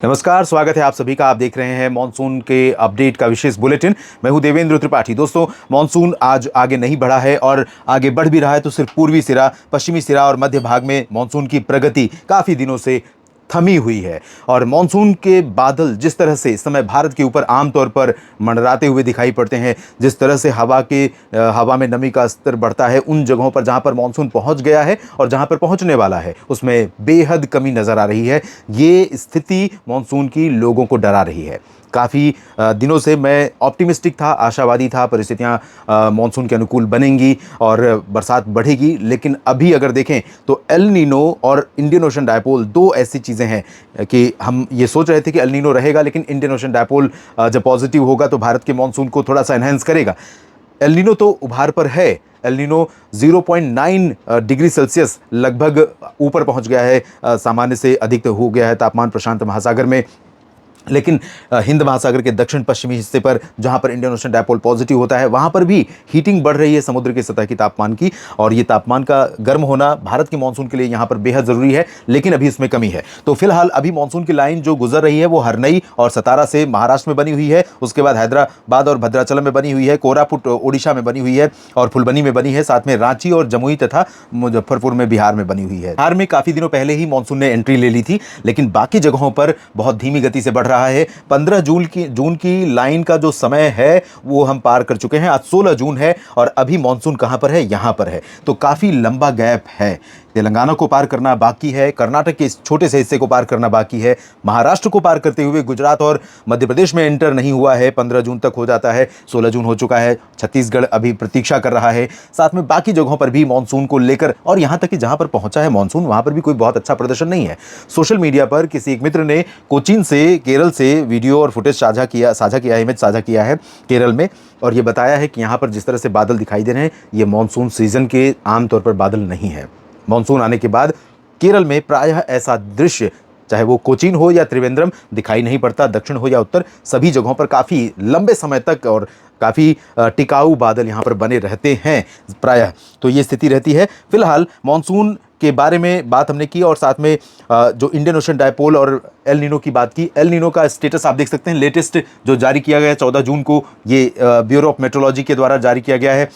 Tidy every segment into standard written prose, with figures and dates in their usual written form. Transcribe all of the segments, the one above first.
नमस्कार, स्वागत है आप सभी का। आप देख रहे हैं मॉनसून के अपडेट का विशेष बुलेटिन। मैं हूं देवेंद्र त्रिपाठी। दोस्तों, मॉनसून आज आगे नहीं बढ़ा है और आगे बढ़ भी रहा है तो सिर्फ पूर्वी सिरा, पश्चिमी सिरा और मध्य भाग में मॉनसून की प्रगति काफ़ी दिनों से थमी हुई है। और मॉनसून के बादल जिस तरह से इस समय भारत के ऊपर आमतौर पर मंडराते हुए दिखाई पड़ते हैं, जिस तरह से हवा में नमी का स्तर बढ़ता है, उन जगहों पर जहां पर मॉनसून पहुंच गया है और जहां पर पहुंचने वाला है उसमें बेहद कमी नज़र आ रही है। ये स्थिति मॉनसून की लोगों को डरा रही है। काफ़ी दिनों से मैं ऑप्टिमिस्टिक था, आशावादी था, परिस्थितियाँ मॉनसून के अनुकूल बनेंगी और बरसात बढ़ेगी। लेकिन अभी अगर देखें तो एल नीनो और इंडियन ओशन डायपोल दो ऐसी चीज़ें हैं कि हम ये सोच रहे थे कि एल नीनो रहेगा, लेकिन इंडियन ओशन डायपोल जब पॉजिटिव होगा तो भारत के मॉनसून को थोड़ा सा एनहेंस करेगा। एल नीनो तो उभार पर है। एल नीनो 0.9 डिग्री सेल्सियस लगभग ऊपर पहुंच गया है, सामान्य से अधिक हो गया है तापमान प्रशांत महासागर में। लेकिन हिंद महासागर के दक्षिण पश्चिमी हिस्से पर जहां पर इंडियन ओशन डायपोल पॉजिटिव होता है, वहां पर भी हीटिंग बढ़ रही है समुद्र की सतह की तापमान की। और ये तापमान का गर्म होना भारत के मानसून के लिए यहां पर बेहद ज़रूरी है, लेकिन अभी इसमें कमी है। तो फिलहाल अभी मानसून की लाइन जो गुजर रही है वो हरनई और सतारा से महाराष्ट्र में बनी हुई है, उसके बाद हैदराबाद और भद्राचलम में बनी हुई है, कोरापुट ओडिशा में बनी हुई है और फुलबनी में बनी है, साथ में रांची और जमुई तथा मुजफ्फरपुर में बिहार में बनी हुई है। बिहार में काफ़ी दिनों पहले ही मानसून ने एंट्री ले ली थी, लेकिन बाकी जगहों पर बहुत धीमी गति से बढ़ रहा है। 15 जून की लाइन का जो समय है वो हम पार कर चुके हैं। आज 16 जून है और अभी मॉनसून कहां पर है? यहां पर है। तो काफी लंबा गैप है। तेलंगाना को पार करना बाकी है, कर्नाटक के इस छोटे से हिस्से को पार करना बाकी है, महाराष्ट्र को पार करते हुए गुजरात और मध्य प्रदेश में एंटर नहीं हुआ है। 15 जून तक हो जाता है, 16 जून हो चुका है। छत्तीसगढ़ अभी प्रतीक्षा कर रहा है। साथ में बाकी जगहों पर भी मॉनसून को लेकर, और यहां तक कि जहां पर पहुंचा है मॉनसून वहां पर भी कोई बहुत अच्छा प्रदर्शन नहीं है। सोशल मीडिया पर किसी एक मित्र ने कोचीन से, केरल से वीडियो और फुटेज साझा किया, इमेज साझा किया है केरल में, और ये बताया है कि यहाँ पर जिस तरह से बादल दिखाई दे रहे हैं ये मॉनसून सीजन के आमतौर पर बादल नहीं है। मॉनसून आने के बाद केरल में प्रायः ऐसा दृश्य, चाहे वो कोचीन हो या त्रिवेंद्रम, दिखाई नहीं पड़ता। दक्षिण हो या उत्तर, सभी जगहों पर काफ़ी लंबे समय तक और काफ़ी टिकाऊ बादल यहाँ पर बने रहते हैं प्रायः। तो ये स्थिति रहती है। फिलहाल मॉनसून के बारे में बात हमने की और साथ में जो इंडियन ओशन डायपोल और एल नीनो की बात की। एल नीनो का स्टेटस आप देख सकते हैं, लेटेस्ट जो जारी किया गया 14 जून को, ये ब्यूरो ऑफ मेट्रोलॉजी के द्वारा जारी किया गया है।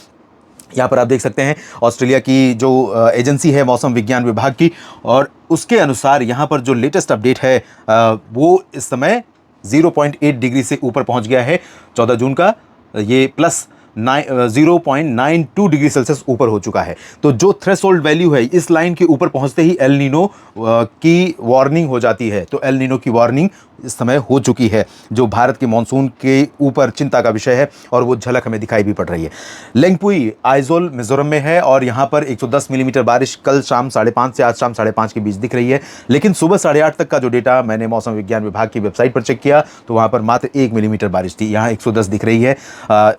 यहाँ पर आप देख सकते हैं ऑस्ट्रेलिया की जो एजेंसी है मौसम विज्ञान विभाग की, और उसके अनुसार यहाँ पर जो लेटेस्ट अपडेट है वो इस समय 0.8 डिग्री से ऊपर पहुँच गया है 14 जून का। ये प्लस 0.92 डिग्री सेल्सियस ऊपर हो चुका है। तो जो थ्रेशोल्ड वैल्यू है, इस लाइन के ऊपर पहुंचते ही एल नीनो की वार्निंग हो जाती है। तो एल नीनो की वार्निंग इस समय हो चुकी है, जो भारत के मानसून के ऊपर चिंता का विषय है, और वो झलक हमें दिखाई भी पड़ रही है। लेंगपुई आइजोल मिजोरम में है और यहाँ पर 110 मिलीमीटर बारिश कल शाम 5:30 से आज शाम 5:30 के बीच दिख रही है। लेकिन सुबह 8:30 तक का जो डेटा मैंने मौसम विज्ञान विभाग की वेबसाइट पर चेक किया तो वहाँ पर मात्र 1 मिलीमीटर बारिश थी। यहाँ 110 दिख रही है।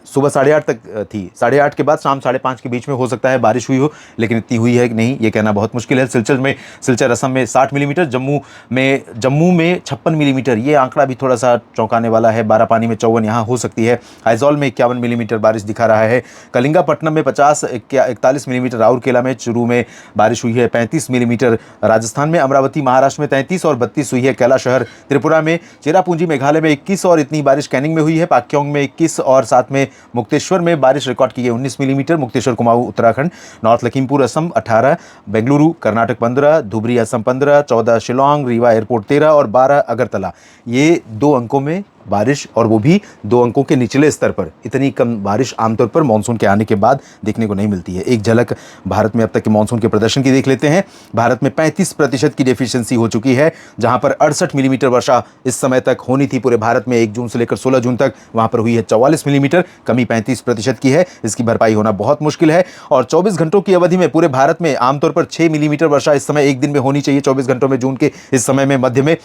सुबह 8:30 तक थी, 8:30 के बाद शाम 5:30 के बीच में हो सकता है बारिश हुई हो, लेकिन इतनी हुई है कि नहीं ये कहना बहुत मुश्किल है। सिलचर असम में 60 मिलीमीटर, जम्मू में 56 मिलीमीटर, ये आंकड़ा भी थोड़ा सा चौंकाने वाला है। बारापानी में 54 यहाँ हो सकती है। आइजोल में 51 मिलीमीटर बारिश दिखा रहा है। कलिंगापट्टनम में 41 मिलीमीटर, राउरकेला में चुरू में बारिश हुई है 35 मिलीमीटर, राजस्थान में अमरावती महाराष्ट्र में 33 और 32 हुई है। कैलाशहर त्रिपुरा में, चेरापूंजी मेघालय में 21 और इतनी बारिश कैनिंग में हुई है। पाक्योंग में 21 और साथ में मुक्तेश्वर में बारिश रिकॉर्ड की गई 19 millimetre. Mukteshwar Kumaon Uttarakhand, north Lakhimpur Assam 18, Bengaluru Karnataka 15, Dhubri Assam 15, 14 Shillong, Rewa airport 13 और 12 अगरतला। ये 2 अंकों में बारिश, और वो भी 2 अंकों के निचले स्तर पर। इतनी कम बारिश आमतौर पर मानसून के आने के बाद देखने को नहीं मिलती है। एक झलक भारत में अब तक के मानसून के प्रदर्शन की देख लेते हैं। भारत में 35% की डेफिशिएंसी हो चुकी है, जहां पर 68 मिलीमीटर वर्षा इस समय तक होनी थी पूरे भारत में। 1 जून से लेकर 16 जून तक वहां पर हुई है 44 मिलीमीटर, कमी 35% की है। इसकी भरपाई होना बहुत मुश्किल है। और 24 घंटों की अवधि में पूरे भारत में आमतौर पर 6 मिलीमीटर वर्षा इस समय एक दिन में होनी चाहिए। 24 घंटों में जून के इस समय में मध्य में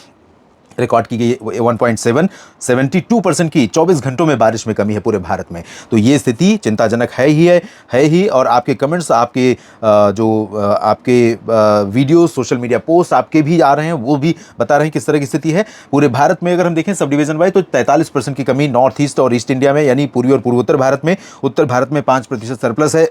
रिकॉर्ड की गई 1.7, 72% की 24 घंटों में बारिश में कमी है पूरे भारत में। तो ये स्थिति चिंताजनक है ही। और आपके कमेंट्स, आपके वीडियो, सोशल मीडिया पोस्ट आपके भी आ रहे हैं, वो भी बता रहे हैं किस तरह की स्थिति है पूरे भारत में। अगर हम देखें सब डिवीजन वाइज तो 43% की कमी नॉर्थ ईस्ट और ईस्ट इंडिया में, यानी पूर्वी और पूर्वोत्तर भारत में। उत्तर भारत में 5% सरप्लस है।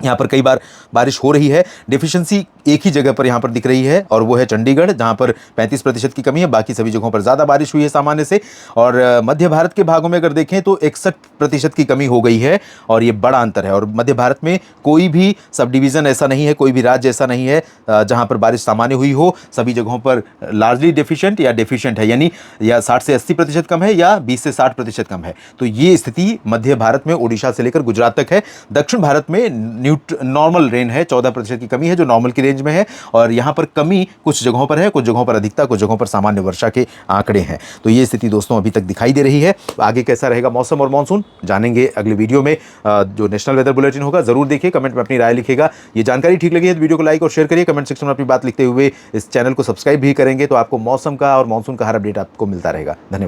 यहाँ पर कई बार बारिश हो रही है। डेफिशिएंसी एक ही जगह पर यहाँ पर दिख रही है और वो है चंडीगढ़, जहाँ पर 35% की कमी है। बाकी सभी जगहों पर ज़्यादा बारिश हुई है सामान्य से। और मध्य भारत के भागों में अगर देखें तो 61% की कमी हो गई है और ये बड़ा अंतर है। और मध्य भारत में कोई भी सब डिवीज़न ऐसा नहीं है, कोई भी राज्य ऐसा नहीं है जहाँ पर बारिश सामान्य हुई हो। सभी जगहों पर लार्जली डेफिशिएंट या डेफिशिएंट है, यानी या 60 से 80% कम है या 20 से 60% कम है। तो ये स्थिति मध्य भारत में ओडिशा से लेकर गुजरात तक है। दक्षिण भारत में नॉर्मल रेन है, 14% की कमी है जो नॉर्मल की रेंज में है। और यहाँ पर कमी कुछ जगहों पर है, कुछ जगहों पर अधिकता, कुछ जगहों पर सामान्य वर्षा के आंकड़े हैं। तो ये स्थिति दोस्तों अभी तक दिखाई दे रही है। आगे कैसा रहेगा मौसम और मानसून जानेंगे अगले वीडियो में। जो नेशनल वेदर बुलेटिन होगा जरूर देखिए, कमेंट में अपनी राय लिखिएगा। ये जानकारी ठीक लगी है तो वीडियो को लाइक और शेयर करिए, कमेंट सेक्शन में अपनी बात लिखते हुए इस चैनल को सब्सक्राइब भी करेंगे तो आपको मौसम का और मानसून का हर अपडेट आपको मिलता रहेगा। धन्यवाद।